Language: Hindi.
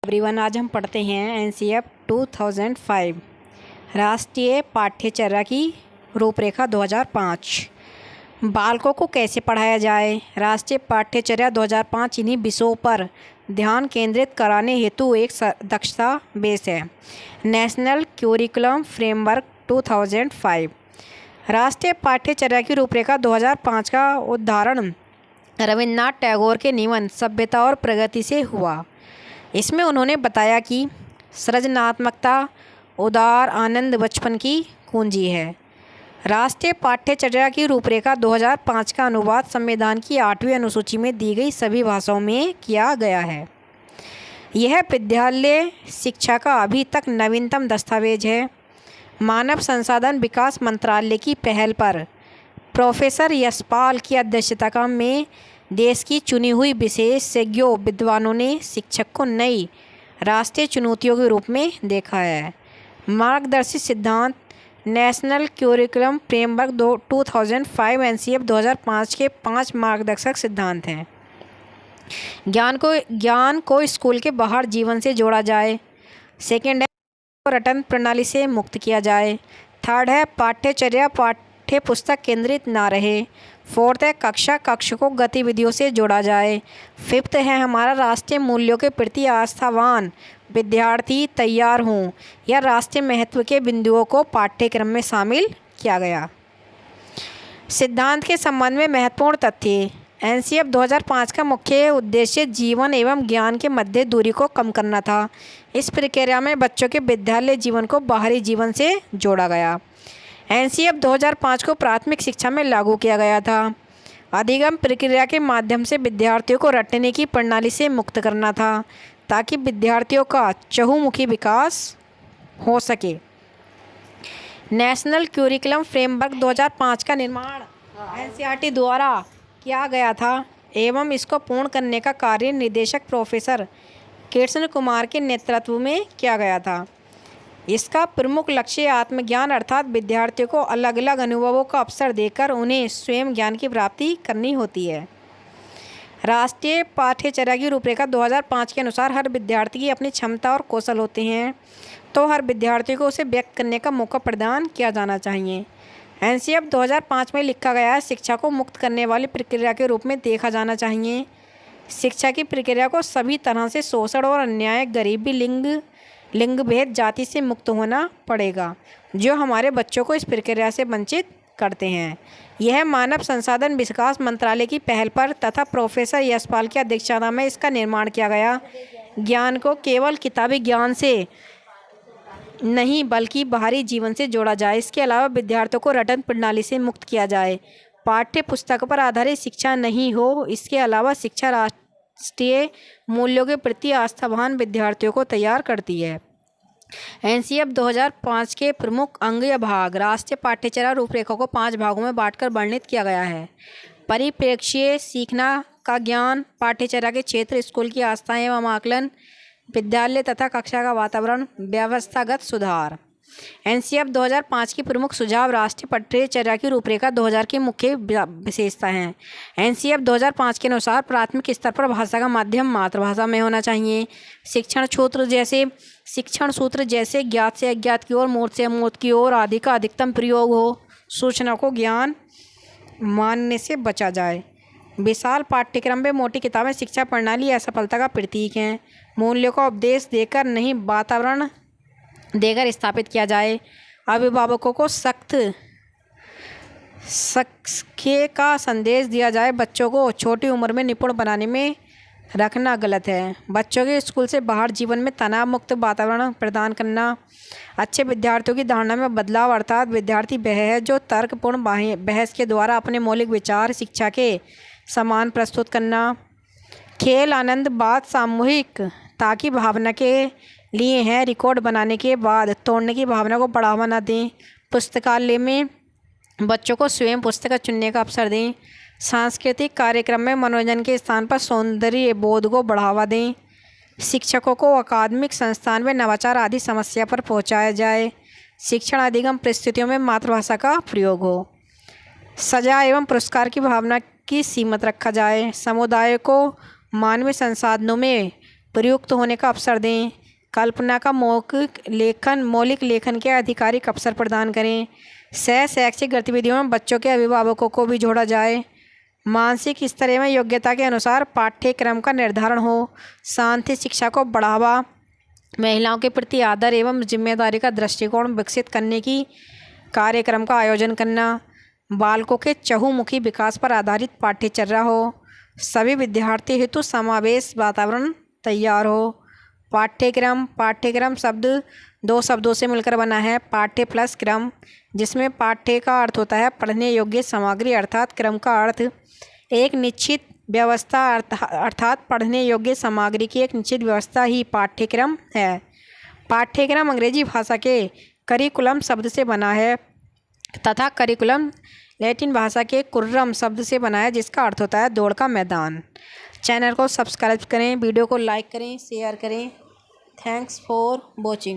एवरीवन, आज हम पढ़ते हैं एनसीएफ 2005 राष्ट्रीय पाठ्यचर्या की रूपरेखा 2005। बालकों को कैसे पढ़ाया जाए। राष्ट्रीय पाठ्यचर्या 2005 इन्हीं विषयों पर ध्यान केंद्रित कराने हेतु एक दक्षता बेस है। नेशनल क्यूरिकुलम फ्रेमवर्क 2005 राष्ट्रीय पाठ्यचर्या की रूपरेखा 2005 का उदाहरण रविन्द्रनाथ टैगोर के निबंध सभ्यता और प्रगति से हुआ। इसमें उन्होंने बताया कि सृजनात्मकता उदार आनंद बचपन की कुंजी है। राष्ट्रीय पाठ्यचर्या की रूपरेखा 2005 का अनुवाद संविधान की 8वीं अनुसूची में दी गई सभी भाषाओं में किया गया है। यह विद्यालय शिक्षा का अभी तक नवीनतम दस्तावेज है। मानव संसाधन विकास मंत्रालय की पहल पर प्रोफेसर यशपाल की अध्यक्षता में देश की चुनी हुई विशेषज्ञों विद्वानों ने शिक्षक को नई राष्ट्रीय चुनौतियों के रूप में देखा है। मार्गदर्शी सिद्धांत नेशनल क्यूरिकुलम फ्रेमवर्क 2005 एनसीएफ 2005 के 5 मार्गदर्शक सिद्धांत हैं। ज्ञान को स्कूल के बाहर जीवन से जोड़ा जाए। सेकेंड है रटन प्रणाली से मुक्त किया जाए। थर्ड है पाठ्यचर्या पाठ्य पुस्तक केंद्रित ना रहे। फोर्थ है कक्ष को गतिविधियों से जोड़ा जाए। फिफ्थ है हमारा राष्ट्रीय मूल्यों के प्रति आस्थावान विद्यार्थी तैयार हों या राष्ट्रीय महत्व के बिंदुओं को पाठ्यक्रम में शामिल किया गया। सिद्धांत के संबंध में महत्वपूर्ण तथ्य। एनसीएफ 2005 का मुख्य उद्देश्य जीवन एवं ज्ञान के मध्य दूरी को कम करना था। इस प्रक्रिया में बच्चों के विद्यालय जीवन को बाहरी जीवन से जोड़ा गया। एनसीएफ 2005 को प्राथमिक शिक्षा में लागू किया गया था। अधिगम प्रक्रिया के माध्यम से विद्यार्थियों को रटने की प्रणाली से मुक्त करना था ताकि विद्यार्थियों का चहुमुखी विकास हो सके। नेशनल क्यूरिकुलम फ्रेमवर्क 2005 का निर्माण एनसीईआरटी द्वारा किया गया था एवं इसको पूर्ण करने का कार्य निदेशक प्रोफेसर कृष्ण कुमार के नेतृत्व में किया गया था। इसका प्रमुख लक्ष्य आत्मज्ञान अर्थात विद्यार्थियों को अलग अलग अनुभवों का अवसर देकर उन्हें स्वयं ज्ञान की प्राप्ति करनी होती है। राष्ट्रीय पाठ्यचर्या की रूपरेखा 2005 के अनुसार हर विद्यार्थी की अपनी क्षमता और कौशल होते हैं, तो हर विद्यार्थी को उसे व्यक्त करने का मौका प्रदान किया जाना चाहिए। एनसीएफ 2005 में लिखा गया है शिक्षा को मुक्त करने वाली प्रक्रिया के रूप में देखा जाना चाहिए। शिक्षा की प्रक्रिया को सभी तरह से शोषण और अन्याय गरीबी लिंग भेद जाति से मुक्त होना पड़ेगा जो हमारे बच्चों को इस प्रक्रिया से वंचित करते हैं। यह मानव संसाधन विकास मंत्रालय की पहल पर तथा प्रोफेसर यशपाल की अध्यक्षता में इसका निर्माण किया गया। ज्ञान को केवल किताबी ज्ञान से नहीं बल्कि बाहरी जीवन से जोड़ा जाए। इसके अलावा विद्यार्थियों को रटन प्रणाली से मुक्त किया जाए। पाठ्य पुस्तक पर आधारित शिक्षा नहीं हो। इसके अलावा शिक्षा राष्ट्रीय मूल्यों के प्रति आस्थावान विद्यार्थियों को तैयार करती है। एनसीएफ 2005 के प्रमुख अंग या भाग। राष्ट्रीय पाठ्यचर्या रूपरेखा को 5 भागों में बांटकर वर्णित किया गया है। परिप्रेक्ष्य सीखना का ज्ञान, पाठ्यचर्या के क्षेत्र, स्कूल की आस्थाएं एवं आकलन, विद्यालय तथा कक्षा का वातावरण, व्यवस्थागत सुधार। एनसीएफ 2005 की प्रमुख सुझाव। राष्ट्रीय पाठ्यचर्या की रूपरेखा 2000 की मुख्य विशेषता हैं। एनसीएफ 2005 के अनुसार प्राथमिक स्तर पर भाषा का माध्यम मातृभाषा में होना चाहिए। शिक्षण सूत्र जैसे ज्ञात से अज्ञात की ओर, मूर्त से अमूर्त की ओर आदि का अधिकतम प्रयोग हो। सूचना को ज्ञान मानने से बचा जाए। विशाल पाठ्यक्रम में मोटी किताबें शिक्षा प्रणाली असफलता का प्रतीक हैं। मूल्यों का उपदेश देकर नहीं वातावरण देकर स्थापित किया जाए। अभिभावकों को सख्त का संदेश दिया जाए। बच्चों को छोटी उम्र में निपुण बनाने में रखना गलत है। बच्चों के स्कूल से बाहर जीवन में तनाव मुक्त वातावरण प्रदान करना। अच्छे विद्यार्थियों की धारणा में बदलाव अर्थात विद्यार्थी वह है जो तर्कपूर्ण बहस के द्वारा अपने मौलिक विचार शिक्षा के समान प्रस्तुत करना। खेल आनंद बात सामूहिक ताकि भावना के लिए हैं। रिकॉर्ड बनाने के बाद तोड़ने की भावना को बढ़ावा न दें। पुस्तकालय में बच्चों को स्वयं पुस्तक चुनने का अवसर दें। सांस्कृतिक कार्यक्रम में मनोरंजन के स्थान पर सौंदर्य बोध को बढ़ावा दें। शिक्षकों को अकादमिक संस्थान में नवाचार आदि समस्या पर पहुंचाया जाए। शिक्षण अधिगम परिस्थितियों में मातृभाषा का प्रयोग हो। सजा एवं पुरस्कार की भावना की सीमित रखा जाए। समुदाय को मानवीय संसाधनों में प्रयुक्त होने का अवसर दें। कल्पना का मौलिक लेखन के आधिकारिक अवसर प्रदान करें। शैक्षिक गतिविधियों में बच्चों के अभिभावकों को भी जोड़ा जाए। मानसिक स्तर एवं योग्यता के अनुसार पाठ्यक्रम का निर्धारण हो। शांति शिक्षा को बढ़ावा, महिलाओं के प्रति आदर एवं जिम्मेदारी का दृष्टिकोण विकसित करने की कार्यक्रम का आयोजन करना। बालकों के चहुमुखी विकास पर आधारित पाठ्यचर्या हो। सभी विद्यार्थी हेतु समावेश वातावरण तैयार हो। पाठ्यक्रम शब्द 2 शब्दों से मिलकर बना है। पाठ्य प्लस क्रम, जिसमें पाठ्य का अर्थ होता है पढ़ने योग्य सामग्री, अर्थात क्रम का अर्थ एक निश्चित व्यवस्था अर्थात पढ़ने योग्य सामग्री की एक निश्चित व्यवस्था ही पाठ्यक्रम है। पाठ्यक्रम अंग्रेजी भाषा के करिकुलम शब्द से बना है तथा करिकुलम लैटिन भाषा के कुर्रम शब्द से बना है, जिसका अर्थ होता है दौड़ का मैदान। चैनल को सब्सक्राइब करें, वीडियो को लाइक करें, शेयर करें। Thanks for watching.